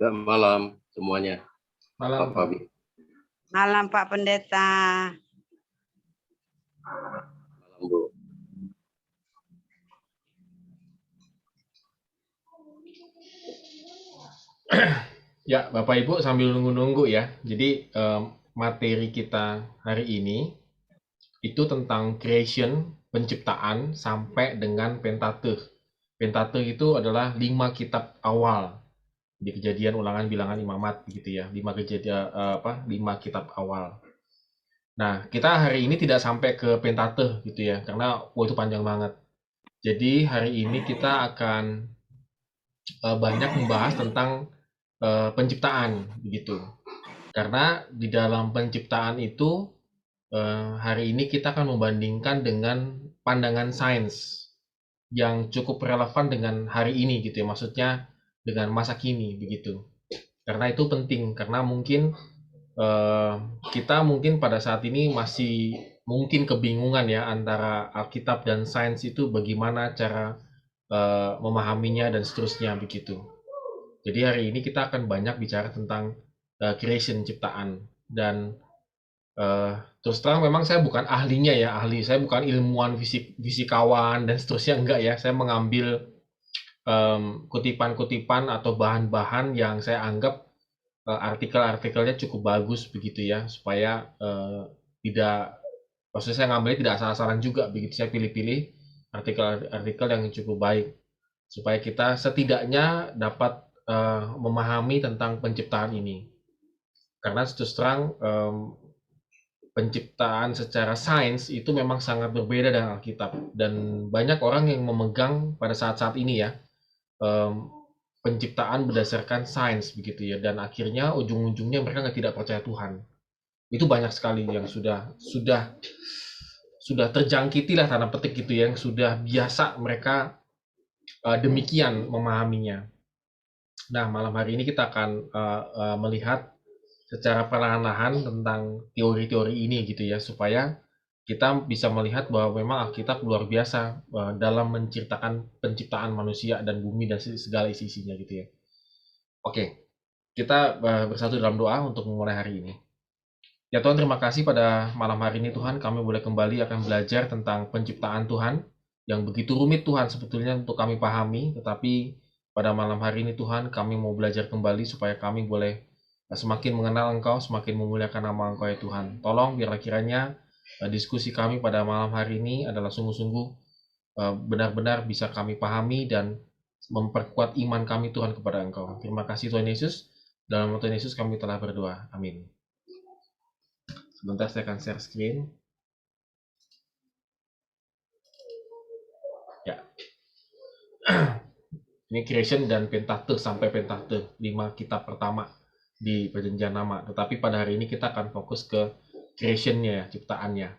Selamat malam semuanya. Malam, Pak Fabi. Malam Pak Pendeta. Malam Bu. Ya, Bapak Ibu sambil nunggu-nunggu ya. Jadi materi kita hari ini itu tentang creation, penciptaan sampai dengan Pentateuch. Pentateuch itu adalah 5 kitab awal di Kejadian, Ulangan, Bilangan, Imamat gitu ya. 5 kitab awal. Nah, kita hari ini tidak sampai ke Pentateuch gitu ya, karena itu panjang banget. Jadi hari ini kita akan banyak membahas tentang penciptaan begitu. Karena di dalam penciptaan itu hari ini kita akan membandingkan dengan pandangan sains yang cukup relevan dengan hari ini gitu ya, maksudnya dengan masa kini begitu. Karena itu penting, karena mungkin kita mungkin pada saat ini masih mungkin kebingungan ya antara Alkitab dan sains itu bagaimana cara memahaminya dan seterusnya begitu. Jadi hari ini kita akan banyak bicara tentang creation, ciptaan, dan terus terang memang saya bukan ahlinya ya, saya bukan ilmuwan fisikawan dan seterusnya, enggak ya. Saya mengambil kutipan-kutipan atau bahan-bahan yang saya anggap artikel-artikelnya cukup bagus begitu ya, supaya tidak, maksudnya saya ngambilnya tidak asal-asalan juga begitu. Saya pilih-pilih artikel-artikel yang cukup baik supaya kita setidaknya dapat memahami tentang penciptaan ini. Karena terus terang penciptaan secara sains itu memang sangat berbeda dengan Alkitab, dan banyak orang yang memegang pada saat-saat ini ya penciptaan berdasarkan sains begitu ya, dan akhirnya ujung-ujungnya mereka tidak percaya Tuhan. Itu banyak sekali yang sudah terjangkiti lah tanda petik gitu ya, yang sudah biasa mereka demikian memahaminya. Nah, malam hari ini kita akan melihat secara perlahan-lahan tentang teori-teori ini gitu ya, supaya kita bisa melihat bahwa memang Alkitab luar biasa dalam menceritakan penciptaan manusia dan bumi dan segala isi-isinya gitu ya. Oke, kita bersatu dalam doa untuk memulai hari ini. Ya Tuhan, terima kasih pada malam hari ini Tuhan, kami boleh kembali akan belajar tentang penciptaan Tuhan yang begitu rumit Tuhan sebetulnya untuk kami pahami, tetapi pada malam hari ini Tuhan, kami mau belajar kembali supaya kami boleh semakin mengenal Engkau, semakin memuliakan nama Engkau ya Tuhan. Tolong biarlah kiranya diskusi kami pada malam hari ini adalah sungguh-sungguh benar-benar bisa kami pahami dan memperkuat iman kami Tuhan kepada Engkau. Terima kasih Tuhan Yesus. Dalam nama Tuhan Yesus kami telah berdoa. Amin. Sebentar saya akan share screen. Ya. Ini creation dan Pentateuch sampai Pentateuch, 5 kitab pertama di Perjanjian Lama. Tetapi pada hari ini kita akan fokus ke creation-nya, ciptaannya.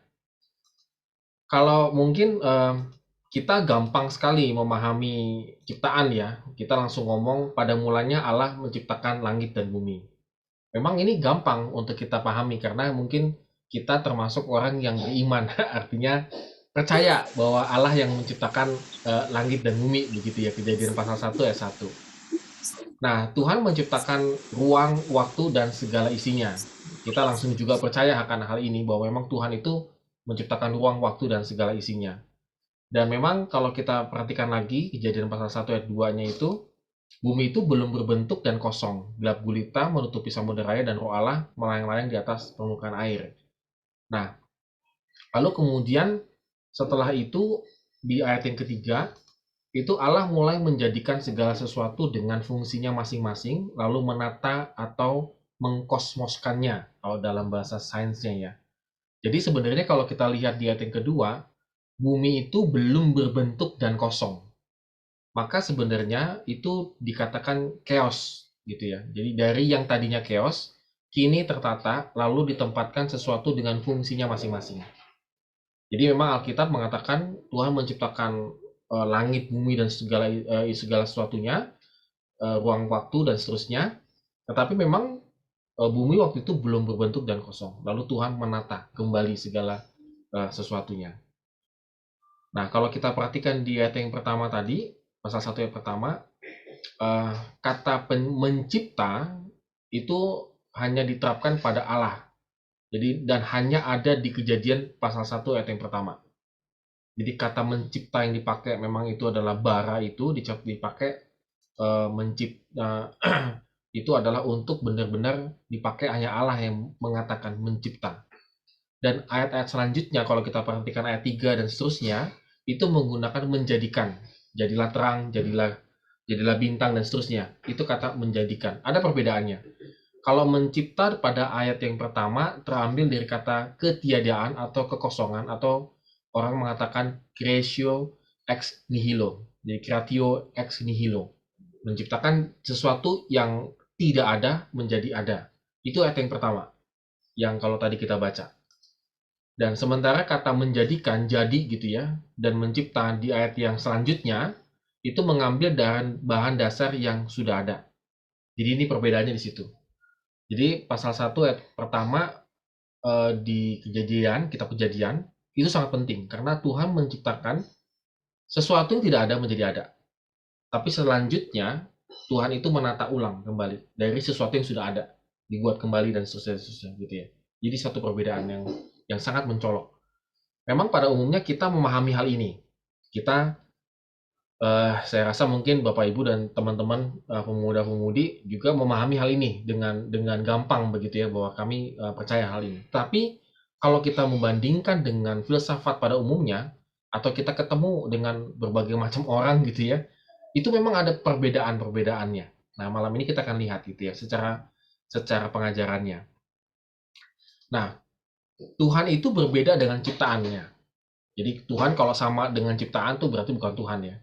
Kalau mungkin kita gampang sekali memahami ciptaan ya. Kita langsung ngomong pada mulanya Allah menciptakan langit dan bumi. Memang ini gampang untuk kita pahami karena mungkin kita termasuk orang yang beriman, artinya percaya bahwa Allah yang menciptakan langit dan bumi begitu ya, Kejadian pasal 1 ayat 1. Nah, Tuhan menciptakan ruang, waktu dan segala isinya. Kita langsung juga percaya akan hal ini bahwa memang Tuhan itu menciptakan ruang, waktu dan segala isinya. Dan memang kalau kita perhatikan lagi Kejadian pasal 1 ayat 2-nya itu, bumi itu belum berbentuk dan kosong, gelap gulita menutupi samudera raya dan Roh Allah melayang-layang di atas permukaan air. Nah, lalu kemudian setelah itu di ayat yang ketiga, itu Allah mulai menjadikan segala sesuatu dengan fungsinya masing-masing, lalu menata atau mengkosmoskannya, kalau dalam bahasa sainsnya ya. Jadi sebenarnya kalau kita lihat di ayat yang kedua, bumi itu belum berbentuk dan kosong. Maka sebenarnya itu dikatakan chaos gitu ya. Jadi dari yang tadinya chaos, kini tertata lalu ditempatkan sesuatu dengan fungsinya masing-masing. Jadi memang Alkitab mengatakan Tuhan menciptakan langit, bumi dan segala sesuatunya, ruang waktu dan seterusnya. Tetapi memang bumi waktu itu belum berbentuk dan kosong. Lalu Tuhan menata kembali segala sesuatunya. Nah, kalau kita perhatikan di ayat yang pertama tadi, pasal 1 ayat pertama, kata mencipta itu hanya diterapkan pada Allah. Jadi dan hanya ada di Kejadian pasal 1 ayat yang pertama. Jadi kata mencipta yang dipakai memang itu adalah bara, itu dipakai mencipta itu adalah untuk benar-benar dipakai hanya Allah yang mengatakan mencipta. Dan ayat-ayat selanjutnya kalau kita perhatikan ayat 3 dan seterusnya itu menggunakan menjadikan. Jadilah terang, jadilah bintang dan seterusnya. Itu kata menjadikan. Ada perbedaannya. Kalau mencipta pada ayat yang pertama terambil dari kata ketiadaan atau kekosongan, atau orang mengatakan creatio ex nihilo. Jadi creatio ex nihilo. Menciptakan sesuatu yang tidak ada menjadi ada. Itu ayat yang pertama. Yang kalau tadi kita baca. Dan sementara kata menjadikan, jadi gitu ya, dan mencipta di ayat yang selanjutnya, itu mengambil bahan dasar yang sudah ada. Jadi ini perbedaannya di situ. Jadi pasal 1 ayat pertama di kitab Kejadian, itu sangat penting. Karena Tuhan menciptakan sesuatu yang tidak ada menjadi ada. Tapi selanjutnya, Tuhan itu menata ulang kembali dari sesuatu yang sudah ada. Dibuat kembali dan seterusnya gitu ya. Jadi satu perbedaan yang sangat mencolok. Memang pada umumnya kita memahami hal ini. Kita, saya rasa mungkin Bapak Ibu dan teman-teman pemuda-pemudi juga memahami hal ini dengan gampang begitu ya, bahwa kami percaya hal ini. Tapi kalau kita membandingkan dengan filsafat pada umumnya, atau kita ketemu dengan berbagai macam orang gitu ya, itu memang ada perbedaan-perbedaannya. Nah, malam ini kita akan lihat gitu ya, secara pengajarannya. Nah, Tuhan itu berbeda dengan ciptaannya. Jadi Tuhan kalau sama dengan ciptaan itu berarti bukan Tuhan ya.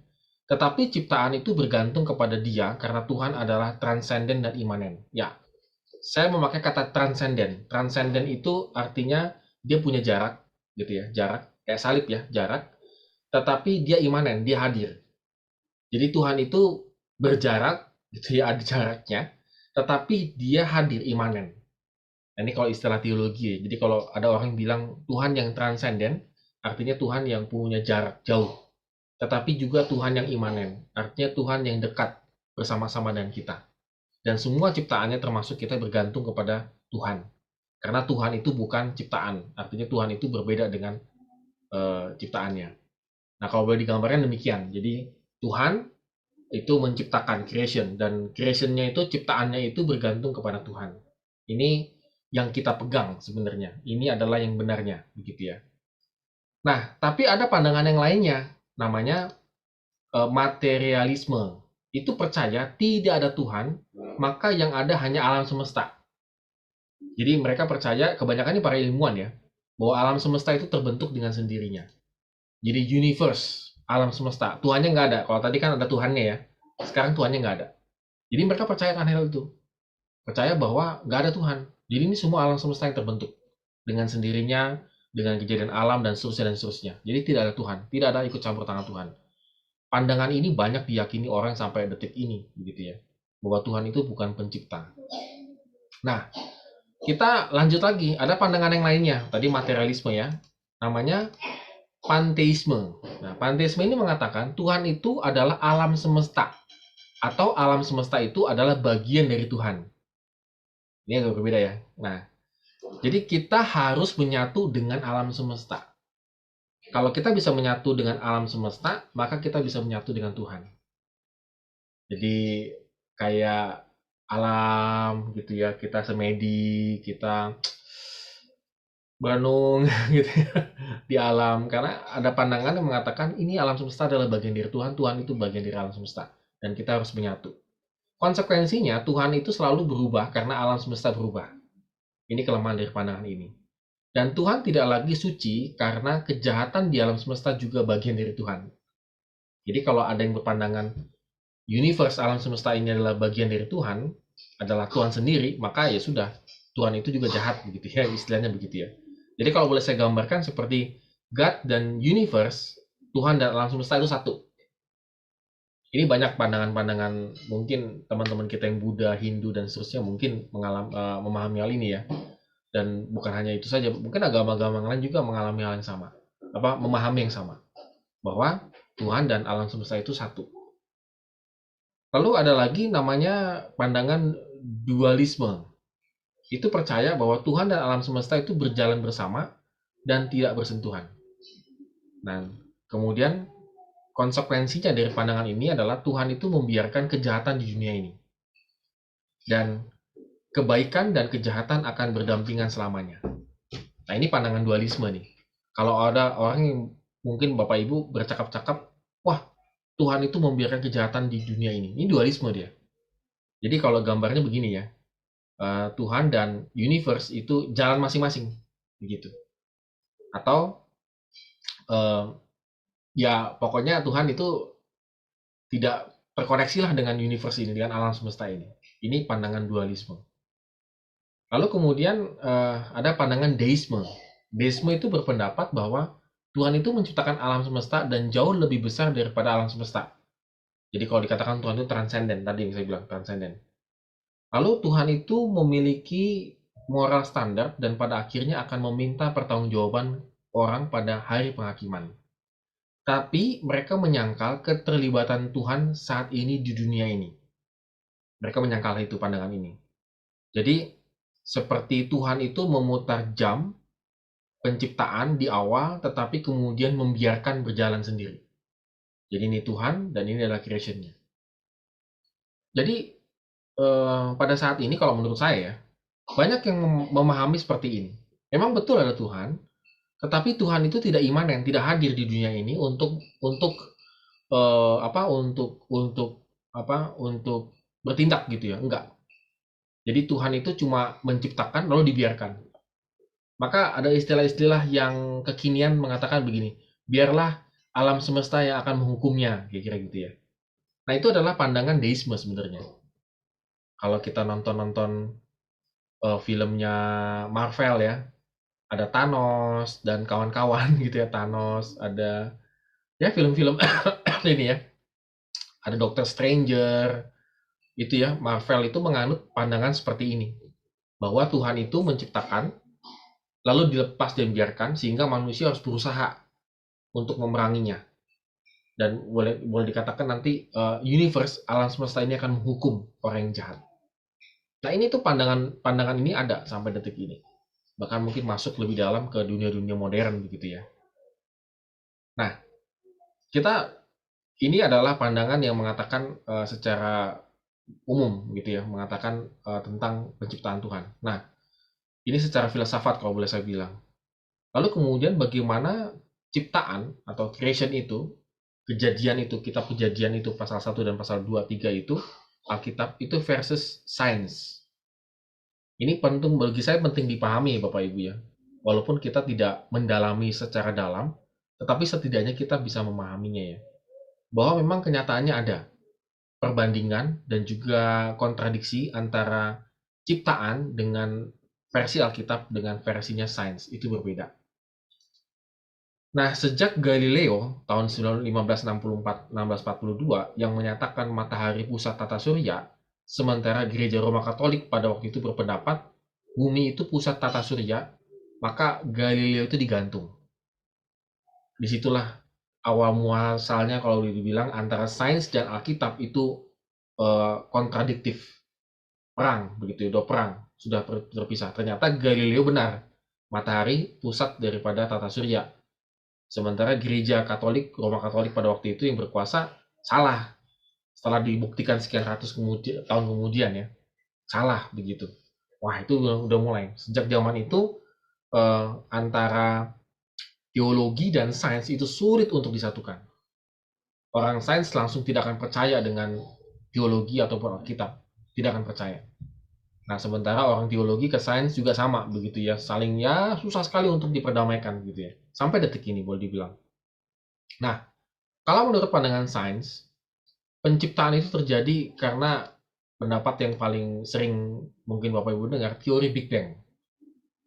Tetapi ciptaan itu bergantung kepada Dia karena Tuhan adalah transenden dan imanen. Ya, saya memakai kata transenden. Transenden itu artinya dia punya jarak gitu ya, jarak kayak salib ya, jarak. Tetapi dia imanen, dia hadir. Jadi Tuhan itu berjarak gitu ya, ada jaraknya, tetapi dia hadir imanen. Ini kalau istilah teologi ya. Jadi kalau ada orang bilang Tuhan yang transenden, artinya Tuhan yang punya jarak jauh. Tetapi juga Tuhan yang imanen, artinya Tuhan yang dekat bersama-sama dengan kita. Dan semua ciptaannya termasuk kita bergantung kepada Tuhan. Karena Tuhan itu bukan ciptaan, artinya Tuhan itu berbeda dengan ciptaannya. Nah, kalau boleh digambarkan demikian. Jadi Tuhan itu menciptakan creation, dan creationnya itu, ciptaannya itu bergantung kepada Tuhan. Ini yang kita pegang sebenarnya. Ini adalah yang benarnya, begitu ya. Nah, tapi ada pandangan yang lainnya, namanya materialisme. Itu percaya tidak ada Tuhan, maka yang ada hanya alam semesta. Jadi mereka percaya, kebanyakan ini para ilmuwan ya, bahwa alam semesta itu terbentuk dengan sendirinya. Jadi universe, alam semesta, Tuhannya nggak ada. Kalau tadi kan ada Tuhannya ya, sekarang Tuhannya nggak ada. Jadi mereka percaya akan hal itu. Percaya bahwa nggak ada Tuhan. Jadi ini semua alam semesta yang terbentuk dengan sendirinya, dengan kejadian alam dan seterusnya. Jadi tidak ada Tuhan, tidak ada ikut campur tangan Tuhan. Pandangan ini banyak diyakini orang sampai detik ini, begitu ya, bahwa Tuhan itu bukan pencipta. Nah, kita lanjut lagi. Ada pandangan yang lainnya. Tadi materialisme ya, namanya panteisme. Nah, panteisme ini mengatakan Tuhan itu adalah alam semesta, atau alam semesta itu adalah bagian dari Tuhan. Ini agak berbeda ya. Nah, jadi kita harus menyatu dengan alam semesta. Kalau kita bisa menyatu dengan alam semesta, maka kita bisa menyatu dengan Tuhan. Jadi kayak alam gitu ya, kita semedi, kita berenung gitu ya, di alam. Karena ada pandangan yang mengatakan ini alam semesta adalah bagian dari Tuhan, Tuhan itu bagian dari alam semesta, dan kita harus menyatu. Konsekuensinya Tuhan itu selalu berubah karena alam semesta berubah. Ini kelemahan dari pandangan ini. Dan Tuhan tidak lagi suci karena kejahatan di alam semesta juga bagian dari Tuhan. Jadi kalau ada yang berpandangan universe alam semesta ini adalah bagian dari Tuhan, adalah Tuhan sendiri, maka ya sudah, Tuhan itu juga jahat begitu ya, istilahnya begitu ya. Jadi kalau boleh saya gambarkan seperti God dan universe, Tuhan dan alam semesta itu satu. Ini banyak pandangan-pandangan, mungkin teman-teman kita yang Buddha, Hindu dan seterusnya mungkin memahami hal ini ya. Dan bukan hanya itu saja, mungkin agama-agama lain juga mengalami hal yang sama, memahami yang sama, bahwa Tuhan dan alam semesta itu satu. Lalu ada lagi namanya pandangan dualisme. Itu percaya bahwa Tuhan dan alam semesta itu berjalan bersama dan tidak bersentuhan. Nah, kemudian konsekuensinya dari pandangan ini adalah Tuhan itu membiarkan kejahatan di dunia ini. Dan kebaikan dan kejahatan akan berdampingan selamanya. Nah, ini pandangan dualisme nih. Kalau ada orang yang mungkin Bapak Ibu bercakap-cakap, wah, Tuhan itu membiarkan kejahatan di dunia ini. Ini dualisme dia. Jadi kalau gambarnya begini ya, Tuhan dan universe itu jalan masing-masing, begitu. Atau ya pokoknya Tuhan itu tidak terkoneksi lah dengan universe ini, dengan alam semesta ini. Ini pandangan dualisme. Lalu kemudian ada pandangan deisme. Deisme itu berpendapat bahwa Tuhan itu menciptakan alam semesta dan jauh lebih besar daripada alam semesta. Jadi kalau dikatakan Tuhan itu transenden, tadi yang saya bilang transenden. Lalu Tuhan itu memiliki moral standar dan pada akhirnya akan meminta pertanggungjawaban orang pada hari penghakiman. Tapi mereka menyangkal keterlibatan Tuhan saat ini di dunia ini. Mereka menyangkal itu pandangan ini. Jadi seperti Tuhan itu memutar jam penciptaan di awal tetapi kemudian membiarkan berjalan sendiri. Jadi ini Tuhan dan ini adalah creation-nya. Jadi pada saat ini kalau menurut saya ya, banyak yang memahami seperti ini. Memang betul ada Tuhan, tetapi Tuhan itu tidak imanen, tidak hadir di dunia ini untuk bertindak gitu ya, enggak. Jadi Tuhan itu cuma menciptakan lalu dibiarkan. Maka ada istilah-istilah yang kekinian mengatakan begini, biarlah alam semesta yang akan menghukumnya, kira-kira gitu ya. Nah itu adalah pandangan deisme sebenarnya. Kalau kita nonton filmnya Marvel ya, ada Thanos dan kawan-kawan gitu ya, Thanos, ada ya film-film ini ya, ada Doctor Stranger, itu ya, Marvel itu menganut pandangan seperti ini, bahwa Tuhan itu menciptakan, lalu dilepas dan biarkan, sehingga manusia harus berusaha untuk memeranginya. Dan boleh dikatakan nanti universe, alam semesta ini akan menghukum orang yang jahat. Nah ini tuh pandangan ini ada sampai detik ini. Bahkan mungkin masuk lebih dalam ke dunia-dunia modern begitu ya. Nah, ini adalah pandangan yang mengatakan secara umum gitu ya, mengatakan tentang penciptaan Tuhan. Nah, ini secara filsafat kalau boleh saya bilang. Lalu kemudian bagaimana ciptaan atau creation itu, kejadian itu, kitab Kejadian itu pasal 1 dan pasal 2, 3 itu, Alkitab itu versus science. Ini penting bagi saya, penting dipahami Bapak Ibu ya. Walaupun kita tidak mendalami secara dalam, tetapi setidaknya kita bisa memahaminya ya. Bahwa memang kenyataannya ada perbandingan dan juga kontradiksi antara ciptaan dengan versi Alkitab dengan versinya sains, itu berbeda. Nah, sejak Galileo tahun 1542 yang menyatakan matahari pusat tata surya, sementara Gereja Roma Katolik pada waktu itu berpendapat bumi itu pusat tata surya, maka Galileo itu digantung. Disitulah awal muasalnya kalau dibilang antara sains dan Alkitab itu kontradiktif, perang begitu, udah perang, sudah terpisah. Ternyata Galileo benar, matahari pusat daripada tata surya. Sementara Gereja Katolik, Roma Katolik pada waktu itu yang berkuasa salah. Setelah dibuktikan sekian ratus tahun kemudian ya, salah begitu. Wah itu udah mulai. Sejak zaman itu antara teologi dan sains itu sulit untuk disatukan. Orang sains langsung tidak akan percaya dengan teologi ataupun Alkitab, tidak akan percaya. Nah, sementara orang teologi ke sains juga sama begitu ya, saling ya susah sekali untuk diperdamaikan gitu ya. Sampai detik ini boleh dibilang. Nah, kalau menurut pandangan sains, penciptaan itu terjadi karena pendapat yang paling sering mungkin Bapak Ibu dengar, teori Big Bang.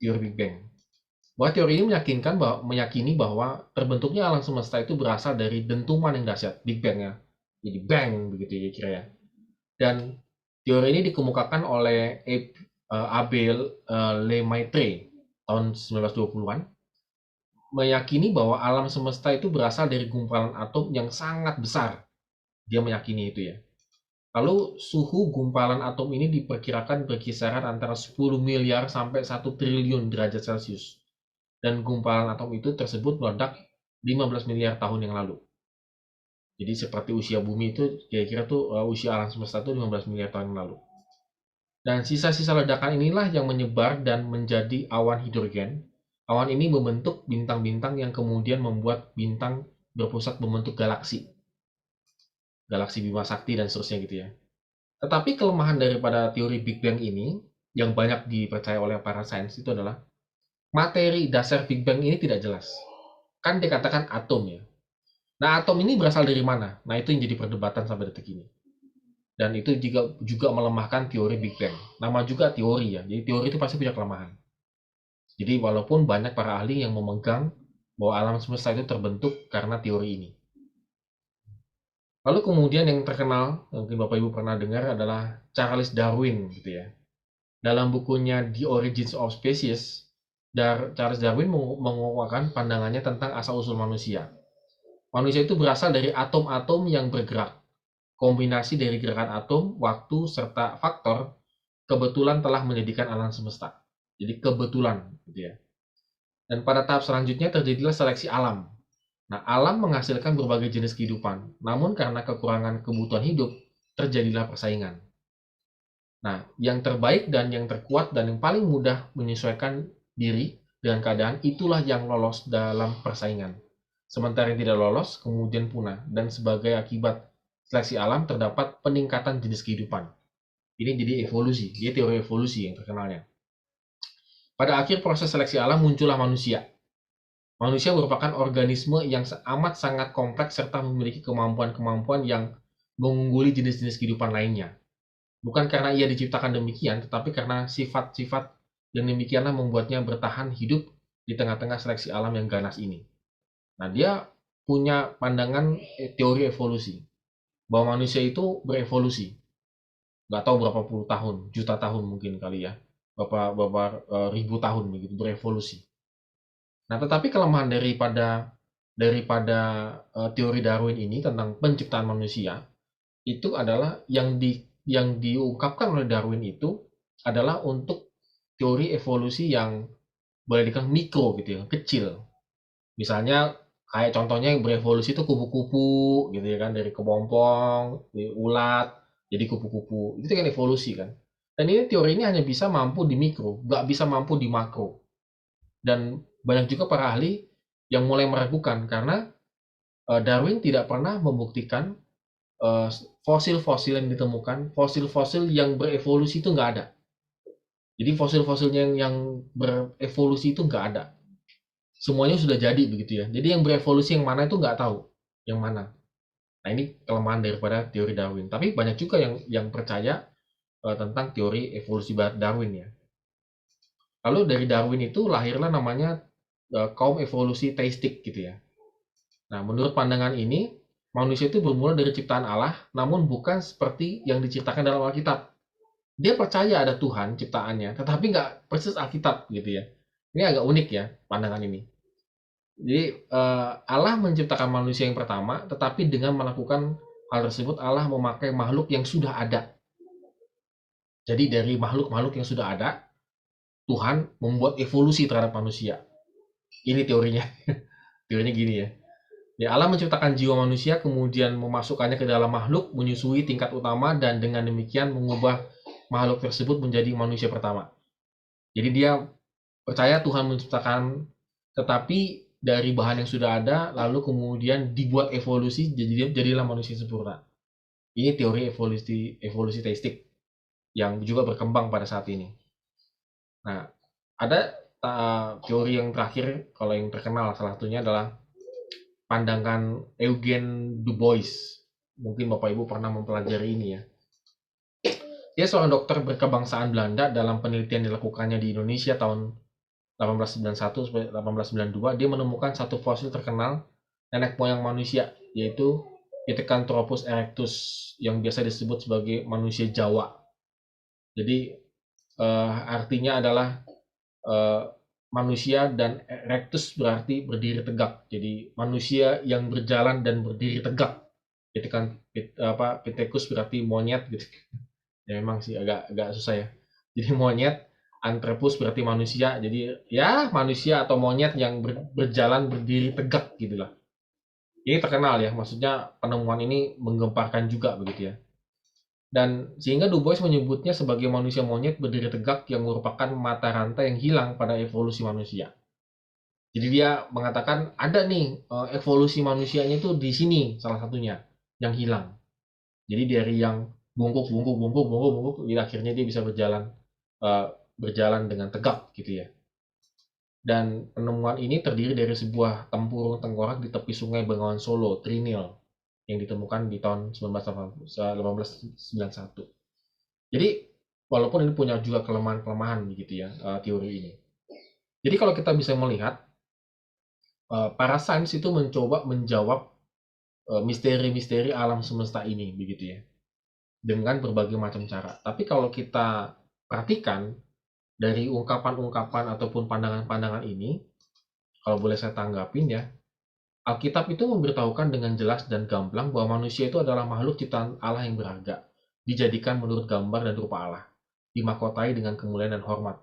Teori Big Bang. Bahwa teori ini meyakini bahwa terbentuknya alam semesta itu berasal dari dentuman yang dahsyat, Big Bang ya. Jadi bang begitu ya kira ya. Dan teori ini dikemukakan oleh Abel Lemaitre tahun 1920-an, meyakini bahwa alam semesta itu berasal dari gumpalan atom yang sangat besar. Dia meyakini itu ya. Lalu suhu gumpalan atom ini diperkirakan berkisaran antara 10 miliar sampai 1 triliun derajat Celcius. Dan gumpalan atom itu tersebut meledak 15 miliar tahun yang lalu. Jadi seperti usia bumi itu kira-kira tuh usia alam semesta itu 15 miliar tahun yang lalu. Dan sisa-sisa ledakan inilah yang menyebar dan menjadi awan hidrogen. Awan ini membentuk bintang-bintang yang kemudian membuat bintang berpusat membentuk galaksi. Galaksi Bima Sakti dan seterusnya gitu ya. Tetapi kelemahan daripada teori Big Bang ini yang banyak dipercaya oleh para sains itu adalah materi dasar Big Bang ini tidak jelas. Kan dikatakan atom ya. Nah, atom ini berasal dari mana? Nah, itu yang jadi perdebatan sampai detik ini. Dan itu juga melemahkan teori Big Bang. Nama juga teori ya. Jadi teori itu pasti punya kelemahan. Jadi walaupun banyak para ahli yang memegang bahwa alam semesta itu terbentuk karena teori ini. Lalu kemudian yang terkenal, mungkin Bapak Ibu pernah dengar adalah Charles Darwin gitu ya. Dalam bukunya The Origins of Species, Charles Darwin menguatkan pandangannya tentang asal-usul manusia. Manusia itu berasal dari atom-atom yang bergerak. Kombinasi dari gerakan atom, waktu, serta faktor kebetulan telah menjadikan alam semesta. Jadi kebetulan gitu ya. Dan pada tahap selanjutnya terjadilah seleksi alam. Nah, alam menghasilkan berbagai jenis kehidupan. Namun karena kekurangan kebutuhan hidup, terjadilah persaingan. Nah, yang terbaik dan yang terkuat dan yang paling mudah menyesuaikan diri dengan keadaan itulah yang lolos dalam persaingan. Sementara yang tidak lolos kemudian punah, dan sebagai akibat seleksi alam terdapat peningkatan jenis kehidupan. Ini jadi evolusi, dia teori evolusi yang terkenalnya. Pada akhir proses seleksi alam muncullah manusia. Manusia merupakan organisme yang amat sangat kompleks serta memiliki kemampuan-kemampuan yang mengungguli jenis-jenis kehidupan lainnya. Bukan karena ia diciptakan demikian, tetapi karena sifat-sifat yang demikianlah membuatnya bertahan hidup di tengah-tengah seleksi alam yang ganas ini. Nah, dia punya pandangan teori evolusi, bahwa manusia itu berevolusi. Nggak tahu berapa puluh tahun, juta tahun mungkin kali ya, berapa ribu tahun begitu berevolusi. Nah, tetapi kelemahan daripada teori Darwin ini tentang penciptaan manusia itu adalah yang diungkapkan oleh Darwin itu adalah untuk teori evolusi yang boleh dikatakan mikro gitu ya, kecil. Misalnya kayak contohnya yang berevolusi itu kupu-kupu gitu ya kan, dari kepompong, dari ulat, jadi kupu-kupu. Itu kan evolusi kan. Dan ini teori ini hanya bisa mampu di mikro, nggak bisa mampu di makro. Dan banyak juga para ahli yang mulai meragukan karena Darwin tidak pernah membuktikan fosil-fosil yang ditemukan, fosil-fosil yang berevolusi itu nggak ada. Jadi fosil-fosilnya yang berevolusi itu nggak ada. Semuanya sudah jadi begitu ya. Jadi yang berevolusi yang mana itu nggak tahu yang mana. Nah, ini kelemahan daripada teori Darwin. Tapi banyak juga yang percaya tentang teori evolusi Darwin ya. Lalu dari Darwin itu lahirlah namanya kaum evolusi teistik gitu ya. Nah, menurut pandangan ini, manusia itu bermula dari ciptaan Allah, namun bukan seperti yang diceritakan dalam Alkitab. Dia percaya ada Tuhan ciptaannya, tetapi nggak persis Alkitab gitu ya. Ini agak unik ya pandangan ini. Jadi Allah menciptakan manusia yang pertama, tetapi dengan melakukan hal tersebut Allah memakai makhluk yang sudah ada. Jadi dari makhluk-makhluk yang sudah ada, Tuhan membuat evolusi terhadap manusia. Ini teorinya. Teorinya gini ya. Ya, Allah menciptakan jiwa manusia, kemudian memasukkannya ke dalam makhluk, menyusui tingkat utama, dan dengan demikian mengubah makhluk tersebut menjadi manusia pertama. Jadi dia percaya Tuhan menciptakan, tetapi dari bahan yang sudah ada, lalu kemudian dibuat evolusi, jadilah manusia sempurna. Ini teori evolusi teistik. yang juga berkembang pada saat ini. Nah, ada teori yang terakhir, kalau yang terkenal salah satunya adalah pandangan Eugene Du Bois. Mungkin Bapak Ibu pernah mempelajari ini ya. Dia seorang dokter berkebangsaan Belanda. Dalam penelitian dilakukannya di Indonesia tahun 1891 sampai 1892, dia menemukan satu fosil terkenal nenek moyang manusia, yaitu Pithecanthropus erectus, yang biasa disebut sebagai manusia Jawa. Jadi artinya adalah manusia, dan erectus berarti berdiri tegak. Jadi manusia yang berjalan dan berdiri tegak. Pithecanthropus berarti monyet gitu. Ya memang sih agak susah ya. Jadi monyet, anthropus berarti manusia. Jadi ya manusia atau monyet yang berjalan berdiri tegak gitulah. Ini terkenal ya, maksudnya penemuan ini menggemparkan juga begitu ya. Dan sehingga Du Bois menyebutnya sebagai manusia monyet berdiri tegak yang merupakan mata rantai yang hilang pada evolusi manusia. Jadi dia mengatakan ada nih evolusi manusianya itu di sini salah satunya yang hilang. Jadi dari yang bungkuk, jadi akhirnya dia bisa berjalan dengan tegak gitu ya. Dan penemuan ini terdiri dari sebuah tempurung tengkorak di tepi sungai Bengawan Solo, Trinil, yang ditemukan di tahun 1891. Jadi walaupun ini punya juga kelemahan-kelemahan gitu ya, teori ini. Jadi kalau kita bisa melihat, para sains itu mencoba menjawab misteri-misteri alam semesta ini begitu ya, dengan berbagai macam cara. Tapi kalau kita perhatikan dari ungkapan-ungkapan ataupun pandangan-pandangan ini, kalau boleh saya tanggapin ya, Alkitab itu memberitahukan dengan jelas dan gamblang bahwa manusia itu adalah makhluk ciptaan Allah yang berharga, dijadikan menurut gambar dan rupa Allah, dimahkotai dengan kemuliaan dan hormat.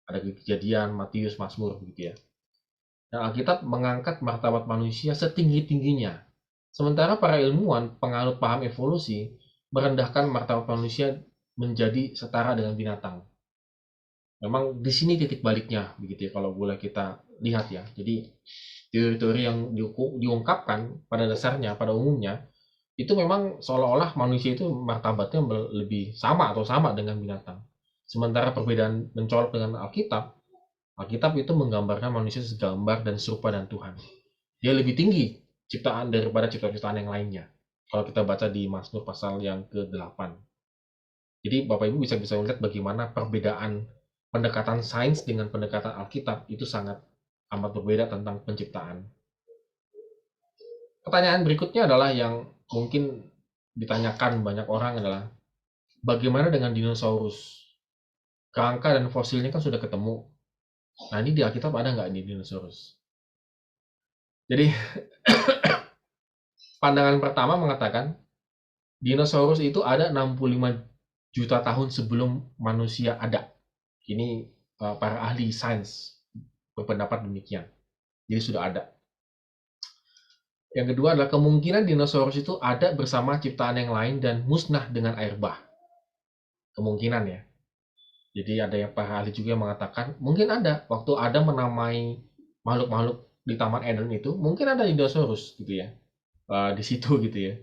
Ada Kejadian, Matius, Mazmur begitu ya. Dan Alkitab mengangkat martabat manusia setinggi-tingginya. Sementara para ilmuwan penganut paham evolusi merendahkan martabat manusia menjadi setara dengan binatang. Memang di sini titik baliknya begitu ya, kalau boleh kita lihat ya. Jadi teori-teori yang diungkapkan pada dasarnya, pada umumnya, itu memang seolah-olah manusia itu martabatnya lebih sama atau sama dengan binatang. Sementara perbedaan mencolok dengan Alkitab, Alkitab itu menggambarkan manusia segambar dan serupa dengan Tuhan. Dia lebih tinggi ciptaan daripada ciptaan-ciptaan yang lainnya. Kalau kita baca di Mazmur pasal yang ke-8. Jadi Bapak Ibu bisa melihat bagaimana perbedaan pendekatan sains dengan pendekatan Alkitab itu sangat amat berbeda tentang penciptaan. Pertanyaan berikutnya adalah yang mungkin ditanyakan banyak orang adalah bagaimana dengan dinosaurus? Kerangka dan fosilnya kan sudah ketemu. Nah ini di Alkitab ada nggak nih dinosaurus? Jadi pandangan pertama mengatakan dinosaurus itu ada 65 juta tahun sebelum manusia ada. Ini para ahli sains berpendapat demikian. Jadi sudah ada. Yang kedua adalah kemungkinan dinosaurus itu ada bersama ciptaan yang lain dan musnah dengan air bah. Kemungkinan ya. Jadi ada yang para ahli juga yang mengatakan mungkin ada waktu Adam menamai makhluk-makhluk di Taman Eden itu mungkin ada dinosaurus gitu ya di situ gitu ya.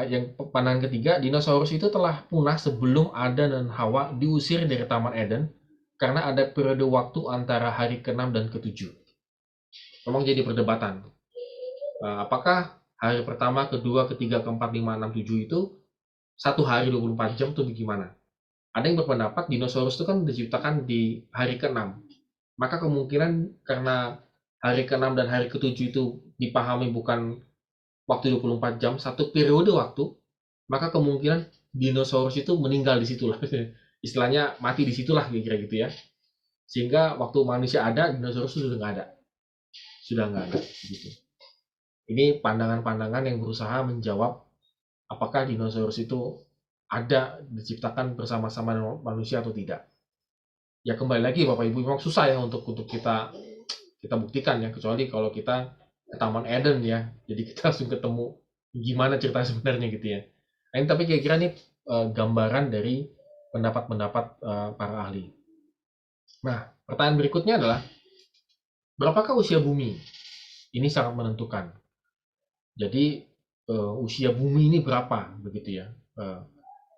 Yang pandangan ketiga, dinosaurus itu telah punah sebelum Adam dan Hawa diusir dari Taman Eden karena ada periode waktu antara hari ke-6 dan ke-7. Memang jadi perdebatan. Apakah hari pertama, kedua, ketiga, keempat, 5, 6, 7 itu satu hari 24 jam atau bagaimana? Ada yang berpendapat dinosaurus itu kan diciptakan di hari ke-6. Maka kemungkinan karena hari ke-6 dan hari ke-7 itu dipahami bukan waktu 24 jam, satu periode waktu, maka kemungkinan dinosaurus itu meninggal di situlah. Istilahnya mati di situlah kira-kira gitu ya. Sehingga waktu manusia ada, dinosaurus itu sudah nggak ada. Sudah nggak ada. Gitu. Ini pandangan-pandangan yang berusaha menjawab apakah dinosaurus itu ada diciptakan bersama-sama dengan manusia atau tidak. Ya kembali lagi Bapak Ibu memang susah ya untuk kita buktikan ya, kecuali kalau kita ke Taman Eden ya, jadi kita langsung ketemu gimana cerita sebenarnya gitu ya. Nah, ini tapi kira-kira ini gambaran dari pendapat-pendapat para ahli. Nah, pertanyaan berikutnya adalah berapakah usia bumi? Ini sangat menentukan. Jadi usia bumi ini berapa begitu ya?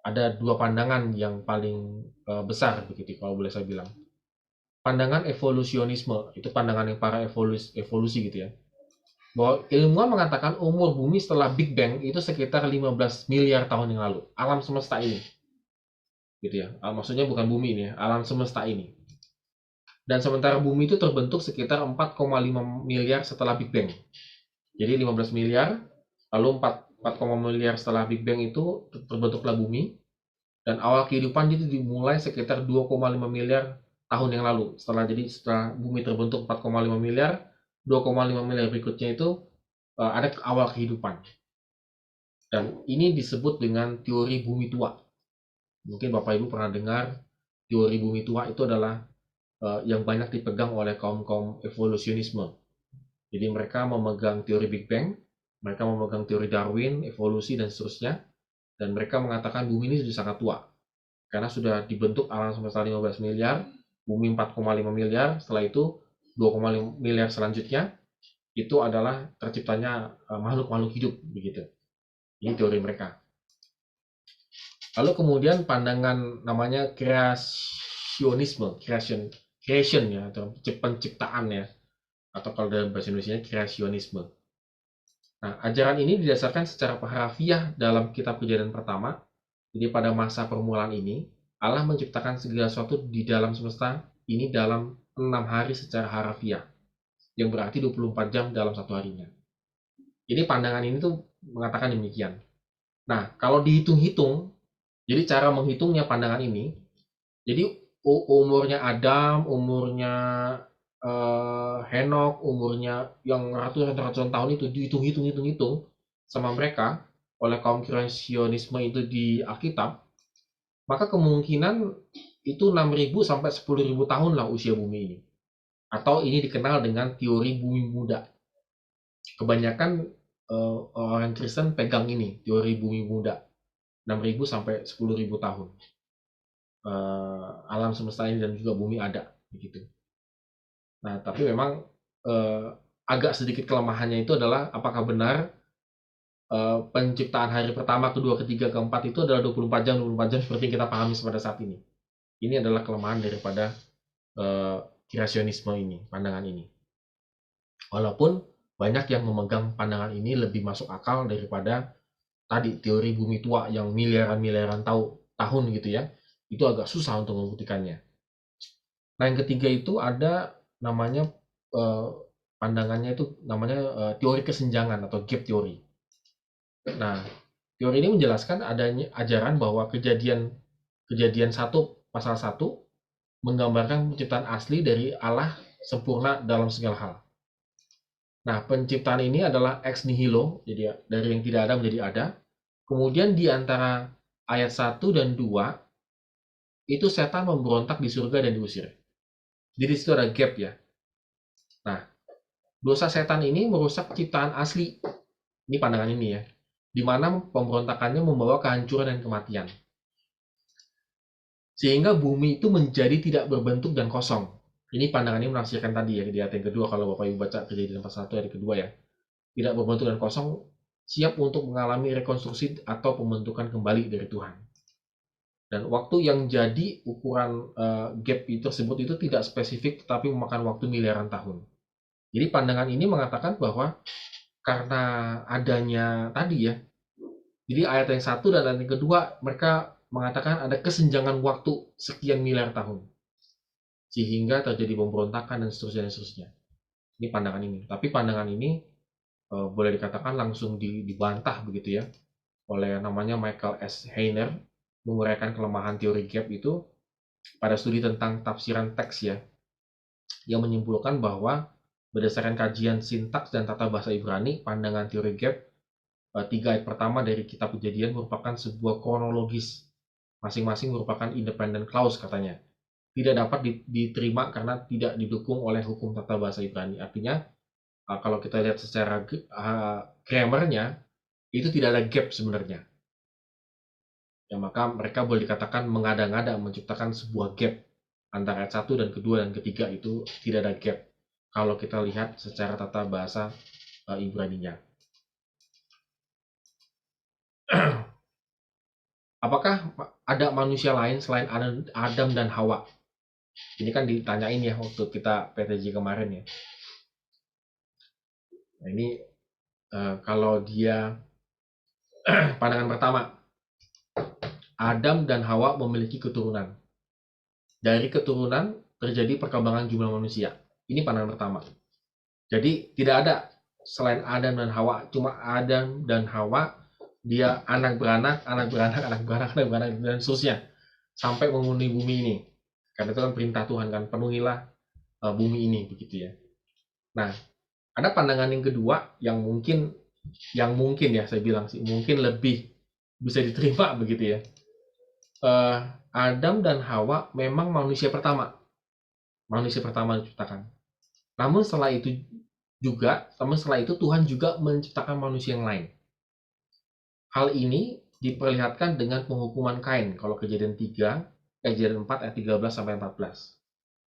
ada dua pandangan yang paling besar begitu kalau boleh saya bilang. Pandangan evolusionisme, itu pandangan yang para evolusi gitu ya. Bahwa ilmuwan mengatakan umur bumi setelah Big Bang itu sekitar 15 miliar tahun yang lalu. Alam semesta ini. Gitu ya. Maksudnya bukan bumi ini ya, alam semesta ini. Dan sementara bumi itu terbentuk sekitar 4,5 miliar setelah Big Bang. Jadi 15 miliar, lalu 4,5 miliar setelah Big Bang itu terbentuklah bumi. Dan awal kehidupan itu dimulai sekitar 2,5 miliar tahun yang lalu. Setelah bumi terbentuk 4,5 miliar, 2,5 miliar berikutnya itu ada awal kehidupan. Dan ini disebut dengan teori bumi tua. Mungkin Bapak Ibu pernah dengar teori bumi tua itu adalah yang banyak dipegang oleh kaum evolusionisme. Jadi mereka memegang teori Big Bang, mereka memegang teori Darwin, evolusi, dan seterusnya. Dan mereka mengatakan bumi ini sudah sangat tua. Karena sudah dibentuk alam semesta 15 miliar, bumi 4,5 miliar, setelah itu 2,5 miliar selanjutnya, itu adalah terciptanya makhluk-makhluk hidup. Begitu. Ini teori mereka. Lalu kemudian pandangan namanya kreasionisme, creation ya, atau penciptaan ya, atau kalau dalam bahasa Indonesia kreasionisme. Nah, ajaran ini didasarkan secara harfiah dalam kitab Kejadian pertama. Jadi pada masa permulaan ini, Allah menciptakan segala sesuatu di dalam semesta ini dalam 6 hari secara harfiah, yang berarti 24 jam dalam satu harinya. Jadi pandangan ini tuh mengatakan demikian. Nah, kalau dihitung-hitung, jadi cara menghitungnya pandangan ini, jadi umurnya Adam, umurnya Henok, umurnya yang ratusan tahun itu dihitung sama mereka oleh kaum kreasionisme itu di Alkitab, maka kemungkinan itu 6.000 sampai 10.000 tahun lah usia bumi ini. Atau ini dikenal dengan teori bumi muda. Kebanyakan orang Kristen pegang ini, teori bumi muda. 6.000 sampai 10.000 tahun. Alam semesta ini dan juga bumi ada begitu. Nah, tapi memang agak sedikit kelemahannya itu adalah apakah benar penciptaan hari pertama, kedua, ketiga, keempat itu adalah 24 jam seperti yang kita pahami pada saat ini. Ini adalah kelemahan daripada kreasionisme ini, pandangan ini. Walaupun banyak yang memegang pandangan ini lebih masuk akal daripada tadi teori bumi tua yang miliaran tahun gitu ya. Itu agak susah untuk membuktikannya. Nah, yang ketiga itu ada namanya pandangannya itu namanya teori kesenjangan atau gap teori. Nah, teori ini menjelaskan adanya ajaran bahwa kejadian 1 pasal 1 menggambarkan penciptaan asli dari Allah sempurna dalam segala hal. Nah, penciptaan ini adalah ex nihilo, jadi dari yang tidak ada menjadi ada. Kemudian di antara ayat 1 dan 2 itu setan memberontak di surga dan diusir. Jadi di situ ada gap ya. Nah, dosa setan ini merusak ciptaan asli. Ini pandangan ini ya. Di mana pemberontakannya membawa kehancuran dan kematian. Sehingga bumi itu menjadi tidak berbentuk dan kosong. Ini pandangan ini menafsirkan tadi ya, di ayat yang kedua kalau Bapak Ibu baca Kejadian pasal 1 ayat kedua ya. Tidak berbentuk dan kosong, siap untuk mengalami rekonstruksi atau pembentukan kembali dari Tuhan. Dan waktu yang jadi ukuran gap tersebut itu tidak spesifik tetapi memakan waktu miliaran tahun. Jadi pandangan ini mengatakan bahwa karena adanya tadi ya, jadi ayat yang 1 dan ayat yang kedua mereka mengatakan ada kesenjangan waktu sekian miliar tahun. Sehingga terjadi pemberontakan dan seterusnya. Ini pandangan ini. Tapi pandangan ini boleh dikatakan langsung dibantah begitu ya oleh namanya Michael S. Heiner, menguraikan kelemahan teori gap itu pada studi tentang tafsiran teks ya, yang menyimpulkan bahwa berdasarkan kajian sintaks dan tata bahasa Ibrani, pandangan teori gap 3 ayat pertama dari kitab Kejadian merupakan sebuah kronologis, masing-masing merupakan independent clause katanya, tidak dapat diterima karena tidak didukung oleh hukum tata bahasa Ibrani. Artinya kalau kita lihat secara grammarnya itu tidak ada gap sebenarnya. Ya, maka mereka boleh dikatakan mengada-ngada menciptakan sebuah gap antara ayat 1 dan kedua dan ketiga itu tidak ada gap kalau kita lihat secara tata bahasa Ibraninya. apakah ada manusia lain selain Adam dan Hawa? Ini kan ditanyain ya waktu kita PTJ kemarin ya. Nah, ini kalau dia pandangan pertama, Adam dan Hawa memiliki keturunan. Dari keturunan terjadi perkembangan jumlah manusia. Ini pandangan pertama. Jadi tidak ada selain Adam dan Hawa, cuma Adam dan Hawa, dia anak beranak, dan seterusnya sampai memenuhi bumi ini. Karena itu kan perintah Tuhan kan, penuhilah bumi ini begitu ya. Nah, ada pandangan yang kedua yang mungkin ya saya bilang sih mungkin lebih bisa diterima begitu ya. Adam dan Hawa memang manusia pertama diciptakan. Namun setelah itu Tuhan juga menciptakan manusia yang lain. Hal ini diperlihatkan dengan penghukuman Kain kalau Kejadian 4 ayat 13 sampai 14.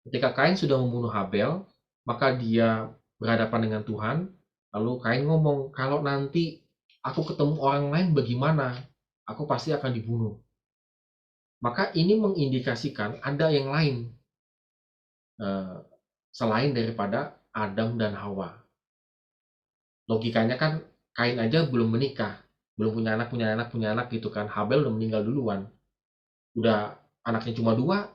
Ketika Kain sudah membunuh Habel, maka dia berhadapan dengan Tuhan, lalu Kain ngomong, kalau nanti aku ketemu orang lain bagaimana? Aku pasti akan dibunuh. Maka ini mengindikasikan ada yang lain selain daripada Adam dan Hawa. Logikanya kan Kain aja belum menikah, belum punya anak gitu kan. Habel udah meninggal duluan. Udah anaknya cuma 2,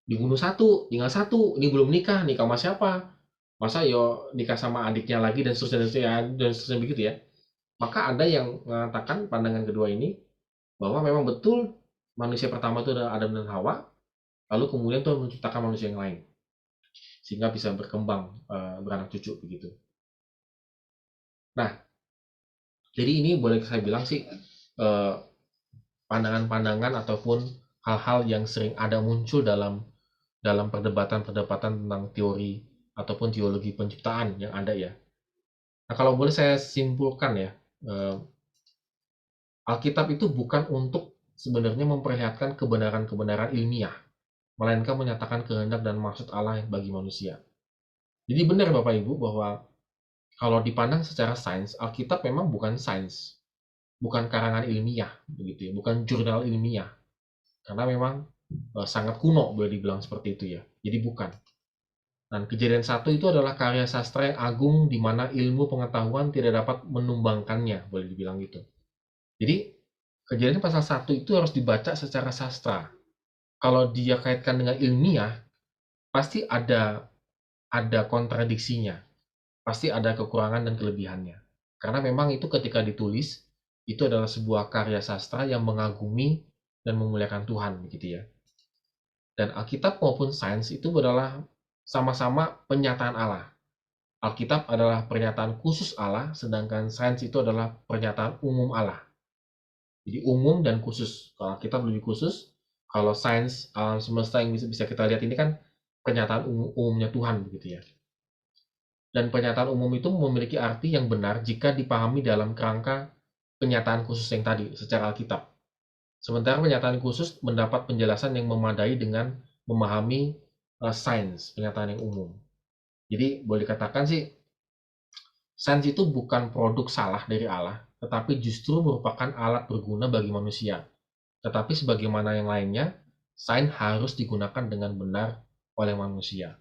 dibunuh 1, tinggal 1. Ini belum nikah sama siapa? Masa yo nikah sama adiknya lagi dan seterusnya begitu ya. Maka ada yang mengatakan pandangan kedua ini bahwa memang betul manusia pertama itu adalah Adam dan Hawa, lalu kemudian Tuhan menciptakan manusia yang lain sehingga bisa berkembang, beranak cucu begitu. Nah, jadi ini boleh saya bilang sih pandangan-pandangan ataupun hal-hal yang sering ada muncul dalam perdebatan-perdebatan tentang teori ataupun teologi penciptaan yang ada ya. Nah, kalau boleh saya simpulkan ya, Alkitab itu bukan untuk sebenarnya memperlihatkan kebenaran-kebenaran ilmiah, melainkan menyatakan kehendak dan maksud Allah bagi manusia. Jadi benar Bapak Ibu bahwa kalau dipandang secara sains, Alkitab memang bukan sains, bukan karangan ilmiah, begitu ya, bukan jurnal ilmiah, karena memang sangat kuno boleh dibilang seperti itu ya. Jadi bukan. Dan Kejadian 1 itu adalah karya sastra yang agung di mana ilmu pengetahuan tidak dapat menumbangkannya, boleh dibilang gitu. Jadi Kejadian pasal 1 itu harus dibaca secara sastra. Kalau dia kaitkan dengan ilmiah, pasti ada kontradiksinya. Pasti ada kekurangan dan kelebihannya. Karena memang itu ketika ditulis, itu adalah sebuah karya sastra yang mengagumi dan memuliakan Tuhan, begitu ya. Dan Alkitab maupun sains itu adalah sama-sama penyataan Allah. Alkitab adalah pernyataan khusus Allah, sedangkan sains itu adalah pernyataan umum Allah. Jadi umum dan khusus. Kalau Alkitab lebih khusus, kalau sains alam semesta yang bisa kita lihat ini kan pernyataan umumnya Tuhan, begitu ya. Dan pernyataan umum itu memiliki arti yang benar jika dipahami dalam kerangka penyataan khusus yang tadi, secara Alkitab. Sementara pernyataan khusus mendapat penjelasan yang memadai dengan memahami sains, pernyataan yang umum. Jadi boleh dikatakan sih, sains itu bukan produk salah dari Allah, tetapi justru merupakan alat berguna bagi manusia. Tetapi sebagaimana yang lainnya, sains harus digunakan dengan benar oleh manusia.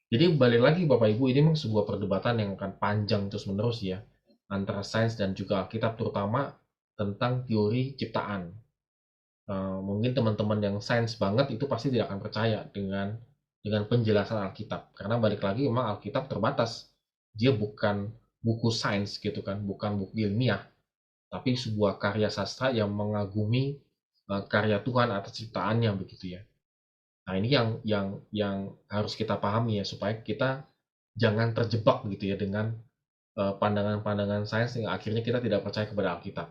Jadi balik lagi Bapak Ibu, ini memang sebuah perdebatan yang akan panjang terus-menerus ya, antara sains dan juga Alkitab, terutama tentang teori ciptaan. Mungkin teman-teman yang sains banget itu pasti tidak akan percaya dengan penjelasan Alkitab. Karena balik lagi memang Alkitab terbatas. Dia bukan buku sains gitu kan, bukan buku ilmiah, tapi sebuah karya sastra yang mengagumi karya Tuhan atas ciptaannya begitu ya. Nah, ini yang harus kita pahami ya, supaya kita jangan terjebak gitu ya dengan pandangan-pandangan sains yang akhirnya kita tidak percaya kepada Alkitab.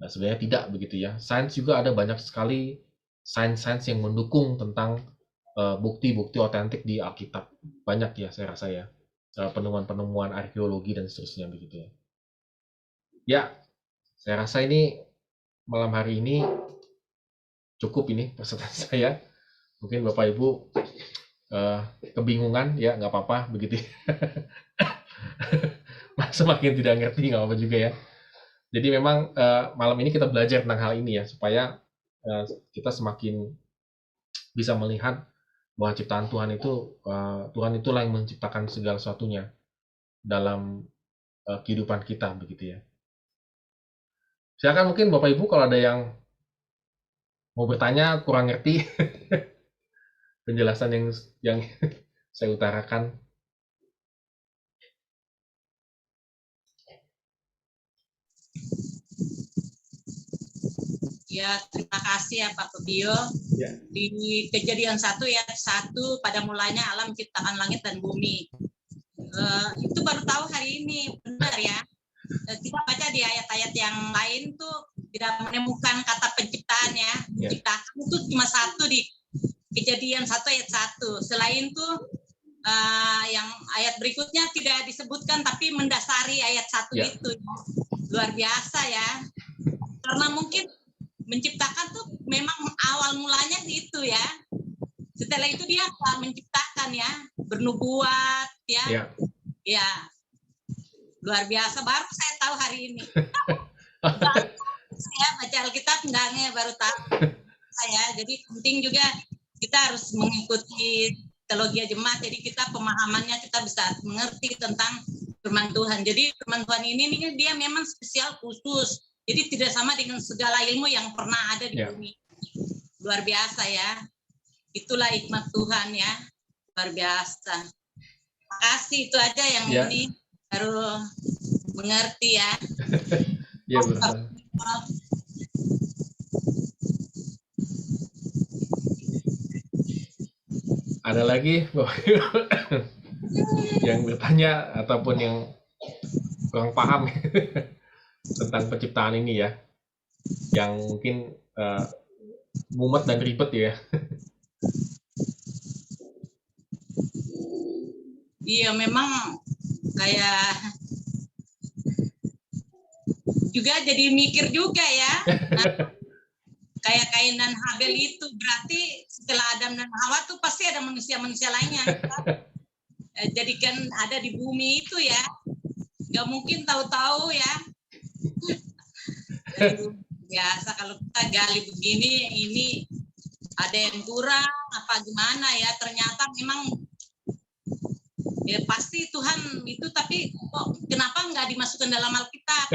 Nah, sebenarnya tidak begitu ya. Sains juga ada banyak sekali sains-sains yang mendukung tentang bukti-bukti otentik di Alkitab. Banyak ya saya rasa ya. Penemuan-penemuan arkeologi dan seterusnya begitu ya. Ya, saya rasa ini malam hari ini cukup ini persentan saya. Mungkin Bapak Ibu kebingungan ya, nggak apa-apa begitu ya. Semakin tidak ngerti nggak apa juga ya. Jadi memang malam ini kita belajar tentang hal ini ya, supaya kita semakin bisa melihat bahwa ciptaan Tuhan itu, Tuhan itulah yang menciptakan segala sesuatunya dalam kehidupan kita, begitu ya. Silakan mungkin Bapak Ibu kalau ada yang mau bertanya, kurang ngerti penjelasan yang saya utarakan. Ya, terima kasih ya Pak Kebio. Ya. Di Kejadian 1 ayat 1, pada mulanya alam menciptakan langit dan bumi. Itu baru tahu hari ini, benar ya. Kita baca di ayat-ayat yang lain tuh tidak menemukan kata penciptaan ya. Menciptakan itu cuma satu di Kejadian 1 ayat 1. Selain tuh yang ayat berikutnya tidak disebutkan, tapi mendasari ayat 1 itu. Ya. Luar biasa ya. Karena mungkin menciptakan tuh memang awal mulanya itu ya. Setelah itu dia menciptakan ya, bernubuat ya. Ya. Luar biasa, baru saya tahu hari ini. Saya baca Alkitab enggaknya baru tahu saya. Jadi penting juga kita harus mengikuti teologi jemaat. Jadi kita pemahamannya kita bisa mengerti tentang firman Tuhan. Jadi firman Tuhan ini dia memang spesial khusus. Jadi tidak sama dengan segala ilmu yang pernah ada di bumi. Luar biasa ya. Itulah hikmat Tuhan ya. Luar biasa. Terima kasih, itu aja yang ini baru mengerti ya. Iya betul. Ada lagi yang bertanya ataupun yang kurang paham tentang penciptaan ini ya, yang mungkin mumet dan ribet ya. Iya memang kayak juga jadi mikir juga ya. Nah, kayak Kain dan Habel itu berarti setelah Adam dan Hawa tuh pasti ada manusia-manusia lainnya. Jadi kan ada di bumi itu ya. Gak mungkin tahu-tahu ya. Biasa kalau kita gali begini, ini ada yang kurang apa gimana ya, ternyata memang ya pasti Tuhan itu, tapi kok kenapa nggak dimasukkan dalam Alkitab?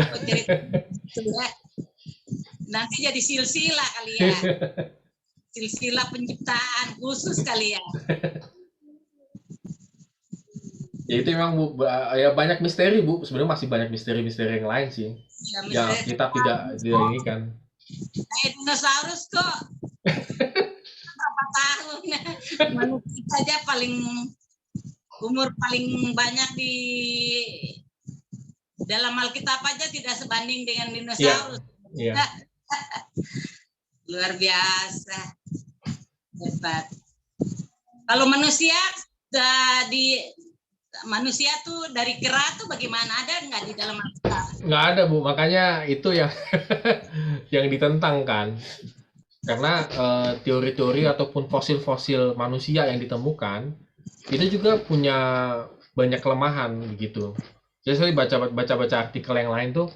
Nanti jadi silsilah kali ya, silsilah penciptaan khusus kali ya. Ya itu memang Bu, ya banyak misteri Bu, sebenarnya masih banyak misteri-misteri yang lain sih. Ya kita tidak ini kan. Dinosaurus kok berapa tahun? Manusia saja umur paling banyak di dalam Alkitab aja tidak sebanding dengan dinosaurus. Ya. Luar biasa, hebat. Kalau manusia manusia tuh dari kera tuh bagaimana, ada nggak di dalam Alkitab? Nggak ada Bu, makanya itu yang yang ditentang kan, karena teori-teori ataupun fosil-fosil manusia yang ditemukan itu juga punya banyak kelemahan begitu. Jadi saya baca artikel yang lain tuh,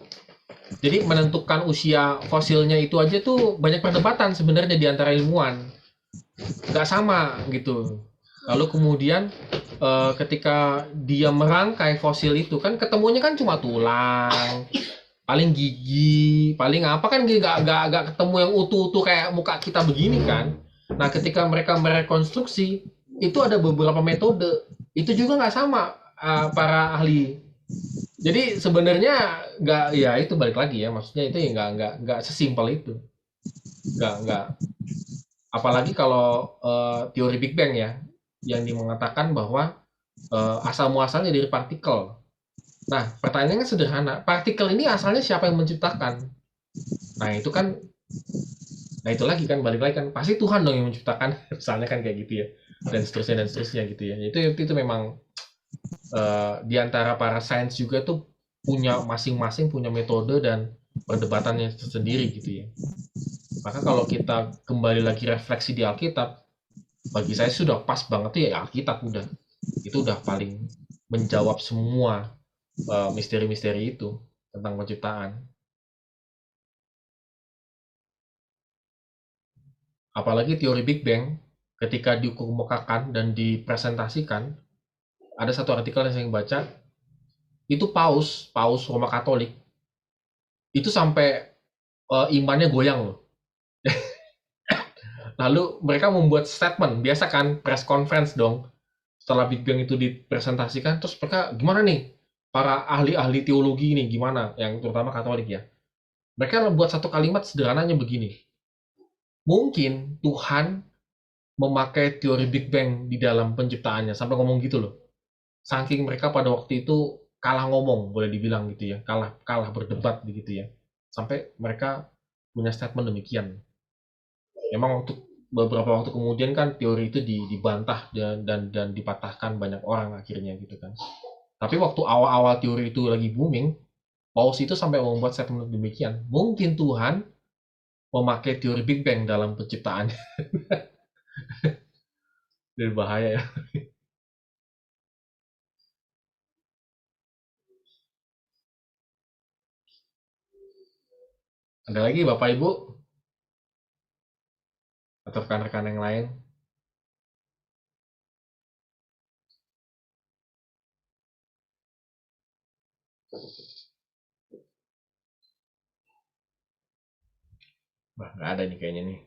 jadi menentukan usia fosilnya itu aja tuh banyak perdebatan sebenarnya di antara ilmuwan, nggak sama gitu. Lalu kemudian ketika dia merangkai fosil itu kan ketemunya kan cuma tulang, paling gigi, paling apa kan nggak ketemu yang utuh-utuh kayak muka kita begini kan. Nah ketika mereka merekonstruksi itu ada beberapa metode, itu juga nggak sama para ahli. Jadi sebenarnya nggak, ya itu balik lagi ya, maksudnya itu ya nggak sesimpel itu, nggak. Apalagi kalau teori Big Bang ya, yang mengatakan bahwa asal muasalnya dari partikel. Nah, pertanyaannya sederhana, partikel ini asalnya siapa yang menciptakan? Nah, itu kan, nah itu lagi kan, balik lagi kan, pasti Tuhan dong yang menciptakan, misalnya kan kayak gitu ya, dan seterusnya gitu ya. Itu memang di antara para sains juga tuh punya masing-masing punya metode dan perdebatannya sendiri gitu ya. Maka kalau kita kembali lagi refleksi di Alkitab, bagi saya sudah pas banget ya Alkitab udah. Itu udah paling menjawab semua misteri-misteri itu tentang penciptaan. apalagi teori Big Bang, ketika dikemukakan dan dipresentasikan, ada satu artikel yang saya baca, itu Paus Roma Katolik, itu sampai imannya goyang loh. Lalu mereka membuat statement, biasa kan press conference dong, setelah Big Bang itu dipresentasikan, terus mereka gimana nih, para ahli-ahli teologi ini gimana, yang terutama Katolik ya. Mereka membuat satu kalimat sederhananya begini, mungkin Tuhan memakai teori Big Bang di dalam penciptaannya, sampai ngomong gitu loh. Saking mereka pada waktu itu kalah ngomong, boleh dibilang gitu ya, kalah berdebat begitu ya. Sampai mereka punya statement demikian. Memang beberapa waktu kemudian kan teori itu dibantah dan dipatahkan banyak orang akhirnya gitu kan. Tapi waktu awal-awal teori itu lagi booming, Paus itu sampai membuat statement demikian. Mungkin Tuhan memakai teori Big Bang dalam penciptaannya. Dan bahaya ya. Ada lagi Bapak Ibu? Atau rekan-rekan yang lain? Wah, nggak ada nih kayaknya nih.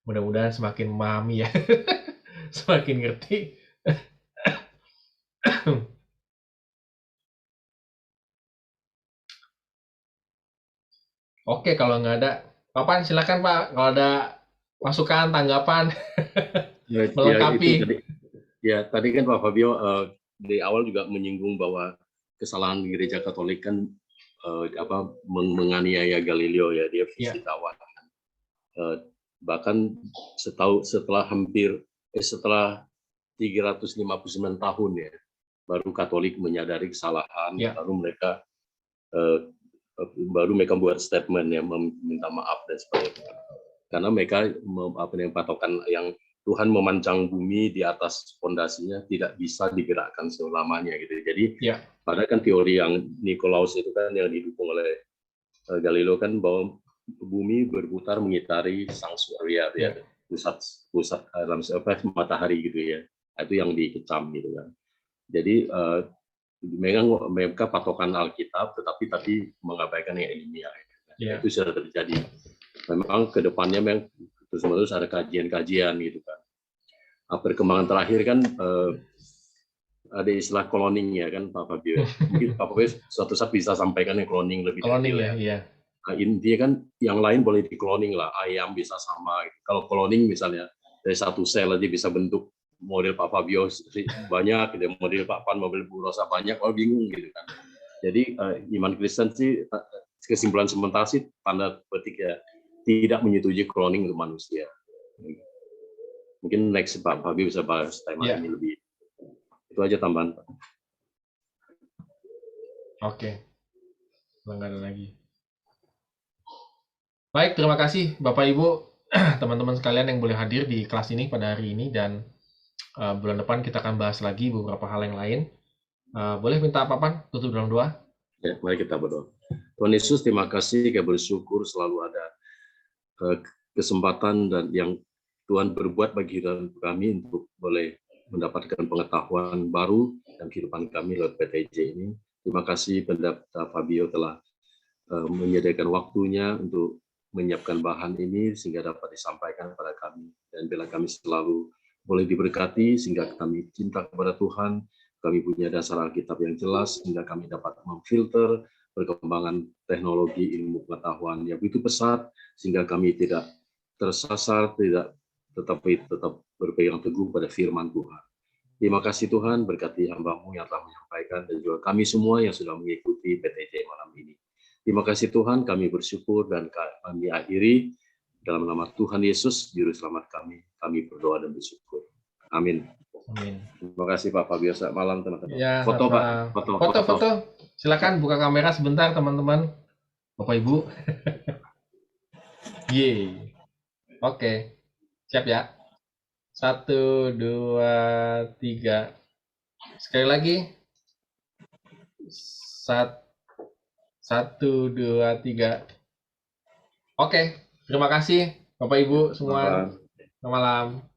Mudah-mudahan semakin memahami ya. Semakin ngerti. Oke, kalau nggak ada. Papan, silakan Pak. Kalau ada masukan, tanggapan, Ya, melengkapi. itu tadi kan Pak Fabio di awal juga menyinggung bahwa kesalahan gereja Katolik kan menganiaya Galileo ya, dia fisikawan. Bahkan setelah 359 tahun ya, baru Katolik menyadari kesalahan, baru mereka buat statement yang meminta maaf dan sebagainya. Karena mereka patokan yang Tuhan memancang bumi di atas fondasinya tidak bisa digerakkan selamanya gitu. Jadi padahal kan teori yang Nikolaus itu kan yang didukung oleh Galileo kan bahwa bumi berputar mengitari sang surya ya, pusat dalam matahari gitu ya. Itu yang dikecam gitu kan. Jadi mereka patokan Alkitab tetapi mengabaikan yang ilmiah. Itu sudah terjadi. Memang kedepannya memang terus-menerus ada kajian-kajian gitu kan. Perkembangan terakhir kan ada istilah cloning ya kan Pak Fabio. Mungkin Pak Fabio suatu saat bisa sampaikan yang cloning lebih detail ya. Iya. Nah, intinya kan yang lain boleh di cloning lah, ayam bisa sama. Kalau cloning misalnya dari satu sel aja bisa bentuk model Pak Fabio banyak, gitu. Model Pak Pan, model Bu Rosa banyak, bingung gitu kan. Jadi iman Kristen sih kesimpulan sementara sih tanda petik ya tidak menyetujui cloning untuk manusia. Mungkin next Pak Fabio bisa bahas tema ini lebih. Itu aja tambahan Pak. Oke. Nggak ada lagi. Baik, terima kasih Bapak Ibu, teman-teman sekalian yang boleh hadir di kelas ini pada hari ini, dan bulan depan kita akan bahas lagi beberapa hal yang lain. Boleh minta Papan tutup dalam doa? Ya, mari kita berdoa. Tuhan Yesus, terima kasih, kita bersyukur selalu ada kesempatan dan yang Tuhan berbuat bagi kami untuk boleh mendapatkan pengetahuan baru dan kehidupan kami lewat PTJ ini. Terima kasih Pendeta Fabio telah menyediakan waktunya untuk menyiapkan bahan ini sehingga dapat disampaikan kepada kami, dan bila kami selalu boleh diberkati sehingga kami cinta kepada Tuhan, kami punya dasar Alkitab yang jelas sehingga kami dapat memfilter perkembangan teknologi ilmu pengetahuan yang begitu pesat sehingga kami tidak tersasar, tetapi tetap berpegang teguh pada firman Tuhan. Terima kasih Tuhan, berkati hamba-Mu yang telah menyampaikan dan juga kami semua yang sudah mengikuti PTJ malam ini. Terima kasih Tuhan, kami bersyukur dan kami akhiri dalam nama Tuhan Yesus, Juru Selamat kami berdoa dan bersyukur. Amin. Amin. Terima kasih Pak Fabio. Selamat malam teman-teman. Ya, foto Pak. Foto. Silakan buka kamera sebentar teman-teman, Bapak Ibu. Yeay. Oke. Siap ya. 1, 2, 3. Sekali lagi. 1, 2, 3. Oke. Terima kasih Bapak Ibu semua. Selamat Selamat malam.